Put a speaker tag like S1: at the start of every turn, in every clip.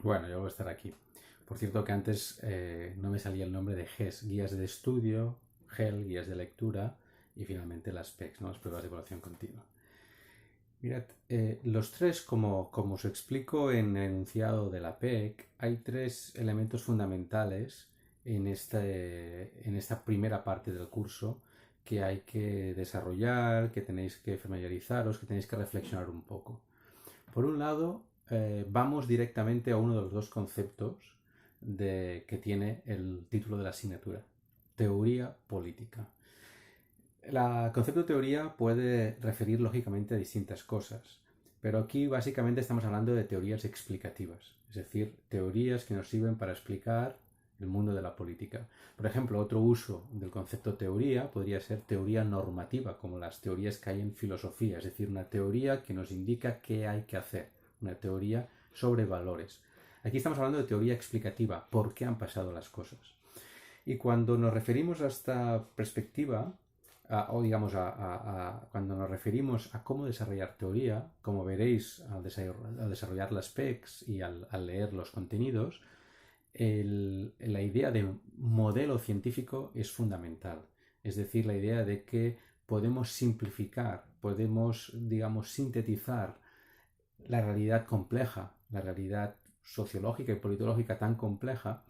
S1: Bueno, yo voy a estar aquí. Por cierto que antes no me salía el nombre de GES, guías de estudio, GEL, guías de lectura y finalmente las PECs, ¿no? Las pruebas de evaluación continua. Mirad, los tres, como os explico en el enunciado de la PEC, hay tres elementos fundamentales en esta primera parte del curso que hay que desarrollar, que tenéis que familiarizaros, que tenéis que reflexionar un poco. Por un lado, vamos directamente a uno de los dos conceptos que tiene el título de la asignatura, teoría política. El concepto de teoría puede referir lógicamente a distintas cosas, pero aquí básicamente estamos hablando de teorías explicativas, es decir, teorías que nos sirven para explicar el mundo de la política. Por ejemplo, otro uso del concepto teoría podría ser teoría normativa, como las teorías que hay en filosofía, es decir, una teoría que nos indica qué hay que hacer, una teoría sobre valores. Aquí estamos hablando de teoría explicativa, por qué han pasado las cosas. Y cuando nos referimos a esta perspectiva, o digamos, cuando nos referimos a cómo desarrollar teoría, como veréis al desarrollar las PECs y al leer los contenidos, la idea de modelo científico es fundamental. Es decir, la idea de que podemos simplificar, podemos, digamos, sintetizar la realidad compleja, la realidad sociológica y politológica tan compleja,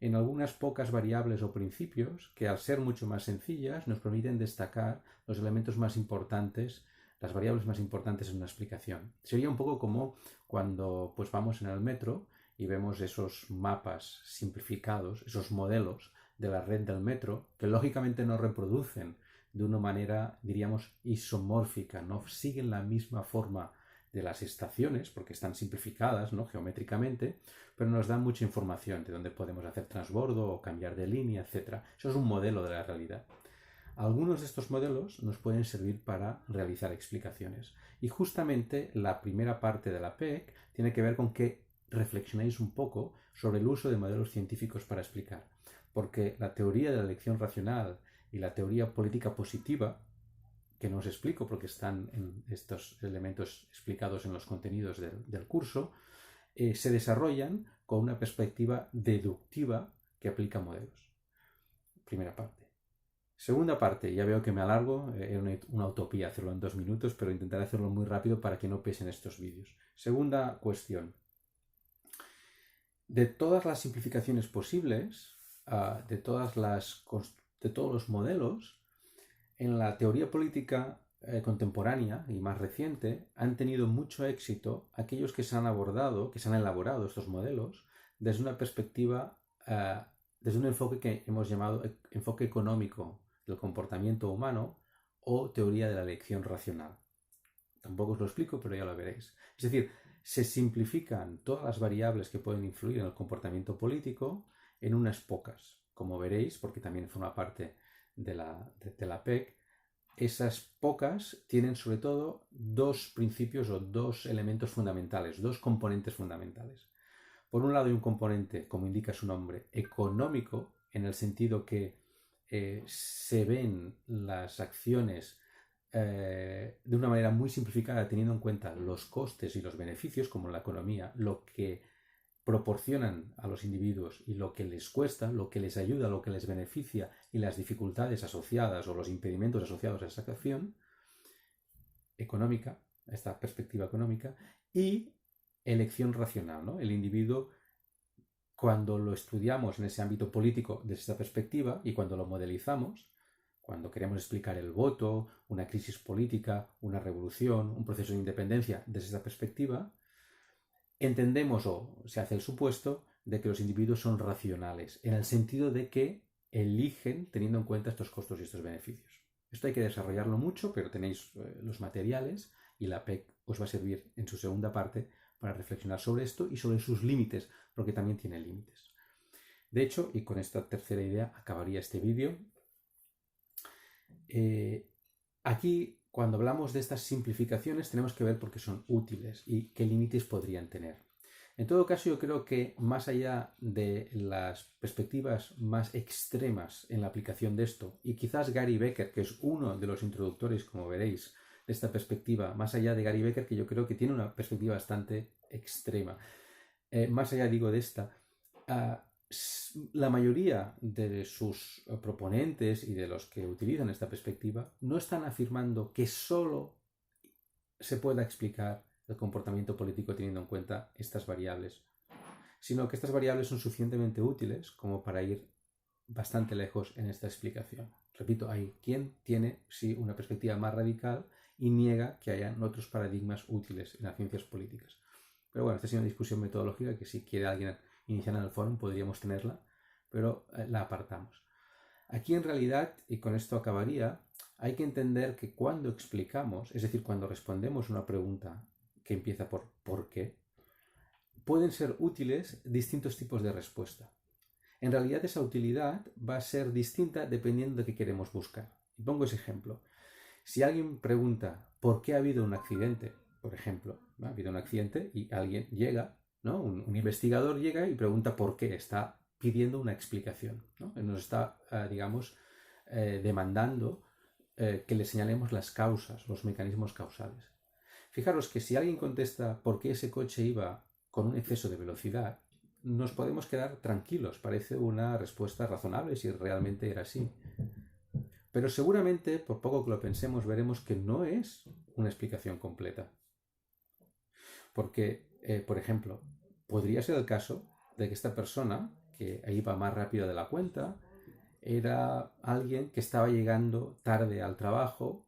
S1: en algunas pocas variables o principios que, al ser mucho más sencillas, nos permiten destacar los elementos más importantes, las variables más importantes en una explicación. Sería un poco como cuando pues, vamos en el metro y vemos esos mapas simplificados, esos modelos de la red del metro, que lógicamente no reproducen de una manera, diríamos, isomórfica, no siguen la misma forma de las estaciones, porque están simplificadas, ¿no?, geométricamente, pero nos dan mucha información de dónde podemos hacer transbordo o cambiar de línea, etc. Eso es un modelo de la realidad. Algunos de estos modelos nos pueden servir para realizar explicaciones. Y justamente la primera parte de la PEC tiene que ver con que reflexionéis un poco sobre el uso de modelos científicos para explicar. Porque la teoría de la elección racional y la teoría política positiva, que no os explico porque están en estos elementos explicados en los contenidos del curso, se desarrollan con una perspectiva deductiva que aplica modelos. Primera parte. Segunda parte, ya veo que me alargo, era una utopía hacerlo en 2 minutos, pero intentaré hacerlo muy rápido para que no pesen estos vídeos. Segunda cuestión. De todas las simplificaciones posibles, de todos los modelos, en la teoría política contemporánea y más reciente han tenido mucho éxito aquellos que se han abordado, que se han elaborado estos modelos desde una perspectiva, desde un enfoque que hemos llamado enfoque económico del comportamiento humano o teoría de la elección racional. Tampoco os lo explico, pero ya lo veréis. Es decir, se simplifican todas las variables que pueden influir en el comportamiento político en unas pocas, como veréis, porque también forma parte de la PEC. Esas pocas tienen sobre todo dos principios o dos elementos fundamentales, dos componentes fundamentales. Por un lado hay un componente, como indica su nombre, económico, en el sentido que se ven las acciones de una manera muy simplificada, teniendo en cuenta los costes y los beneficios, como en la economía, lo que proporcionan a los individuos y lo que les cuesta, lo que les ayuda, lo que les beneficia y las dificultades asociadas o los impedimentos asociados a esa acción económica, esta perspectiva económica, y elección racional, ¿no? El individuo, cuando lo estudiamos en ese ámbito político desde esta perspectiva y cuando lo modelizamos, cuando queremos explicar el voto, una crisis política, una revolución, un proceso de independencia desde esta perspectiva, entendemos o se hace el supuesto de que los individuos son racionales, en el sentido de que eligen teniendo en cuenta estos costos y estos beneficios. Esto hay que desarrollarlo mucho, pero tenéis los materiales y la PEC os va a servir en su segunda parte para reflexionar sobre esto y sobre sus límites, porque también tiene límites. De hecho, y con esta tercera idea acabaría este vídeo, aquí, cuando hablamos de estas simplificaciones, tenemos que ver por qué son útiles y qué límites podrían tener. En todo caso, yo creo que más allá de las perspectivas más extremas en la aplicación de esto, y quizás Gary Becker, que es uno de los introductores, como veréis, de esta perspectiva, más allá de Gary Becker, que yo creo que tiene una perspectiva bastante extrema. más allá digo de esta, la mayoría de sus proponentes y de los que utilizan esta perspectiva no están afirmando que solo se pueda explicar el comportamiento político teniendo en cuenta estas variables, sino que estas variables son suficientemente útiles como para ir bastante lejos en esta explicación. Repito, hay quien tiene sí una perspectiva más radical y niega que hayan otros paradigmas útiles en las ciencias políticas. Pero bueno, esta es una discusión metodológica que si quiere alguien iniciar en el foro podríamos tenerla, pero la apartamos. Aquí en realidad, y con esto acabaría, hay que entender que cuando explicamos, es decir, cuando respondemos una pregunta que empieza por ¿por qué?, pueden ser útiles distintos tipos de respuesta. En realidad esa utilidad va a ser distinta dependiendo de qué queremos buscar. Y pongo ese ejemplo. Si alguien pregunta ¿por qué ha habido un accidente? Por ejemplo, ¿no? Ha habido un accidente y alguien llega, ¿no? Un investigador llega y pregunta por qué, está pidiendo una explicación, ¿no? Nos está, digamos, demandando que le señalemos las causas, los mecanismos causales. Fijaros que si alguien contesta por qué ese coche iba con un exceso de velocidad, nos podemos quedar tranquilos, parece una respuesta razonable si realmente era así. Pero seguramente, por poco que lo pensemos, veremos que no es una explicación completa. Porque, por ejemplo, podría ser el caso de que esta persona, que iba más rápido de la cuenta, era alguien que estaba llegando tarde al trabajo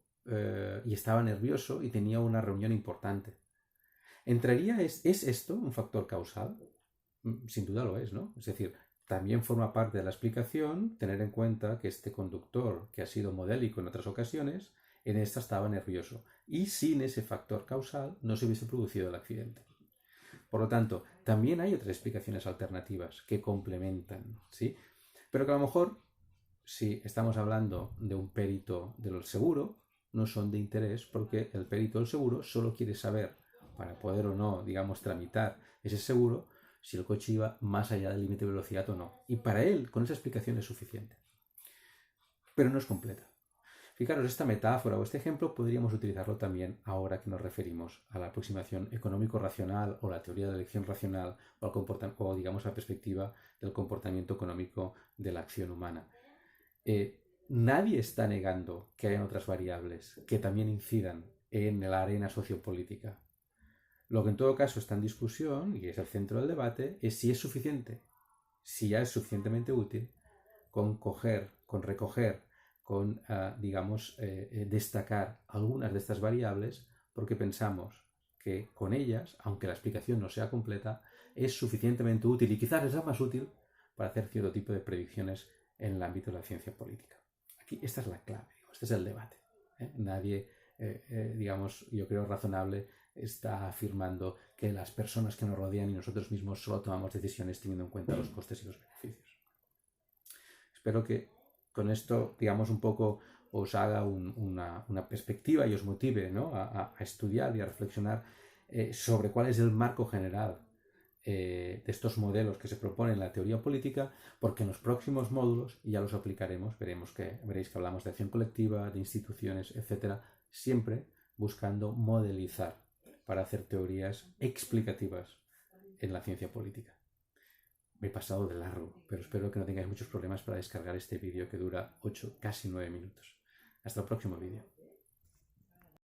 S1: y estaba nervioso y tenía una reunión importante. ¿Es esto un factor causal? Sin duda lo es, ¿no? Es decir, también forma parte de la explicación tener en cuenta que este conductor, que ha sido modélico en otras ocasiones, en esta estaba nervioso. Y sin ese factor causal no se hubiese producido el accidente. Por lo tanto, también hay otras explicaciones alternativas que complementan, ¿sí? Pero que a lo mejor, si estamos hablando de un perito del seguro, no son de interés porque el perito del seguro solo quiere saber, para poder o no, digamos, tramitar ese seguro, si el coche iba más allá del límite de velocidad o no. Y para él, con esa explicación es suficiente. Pero no es completa. Fijaros, esta metáfora o este ejemplo podríamos utilizarlo también ahora que nos referimos a la aproximación económico-racional o la teoría de la elección racional o digamos la perspectiva del comportamiento económico de la acción humana. Nadie está negando que hayan otras variables que también incidan en la arena sociopolítica. Lo que en todo caso está en discusión, y es el centro del debate, es si es suficiente, si ya es suficientemente útil con recoger, con, destacar algunas de estas variables, porque pensamos que con ellas, aunque la explicación no sea completa, es suficientemente útil y quizás es la más útil para hacer cierto tipo de predicciones en el ámbito de la ciencia política. Aquí esta es la clave, este es el debate. Nadie, yo creo razonable, está afirmando que las personas que nos rodean y nosotros mismos solo tomamos decisiones teniendo en cuenta los costes y los beneficios. Espero que con esto, digamos, un poco os haga una perspectiva y os motive, ¿no?, a estudiar y a reflexionar sobre cuál es el marco general de estos modelos que se proponen en la teoría política, porque en los próximos módulos, y ya los aplicaremos, veréis que hablamos de acción colectiva, de instituciones, etcétera, siempre buscando modelizar para hacer teorías explicativas en la ciencia política. Me he pasado de largo, pero espero que no tengáis muchos problemas para descargar este vídeo que dura 8, casi 9 minutos. Hasta el próximo vídeo.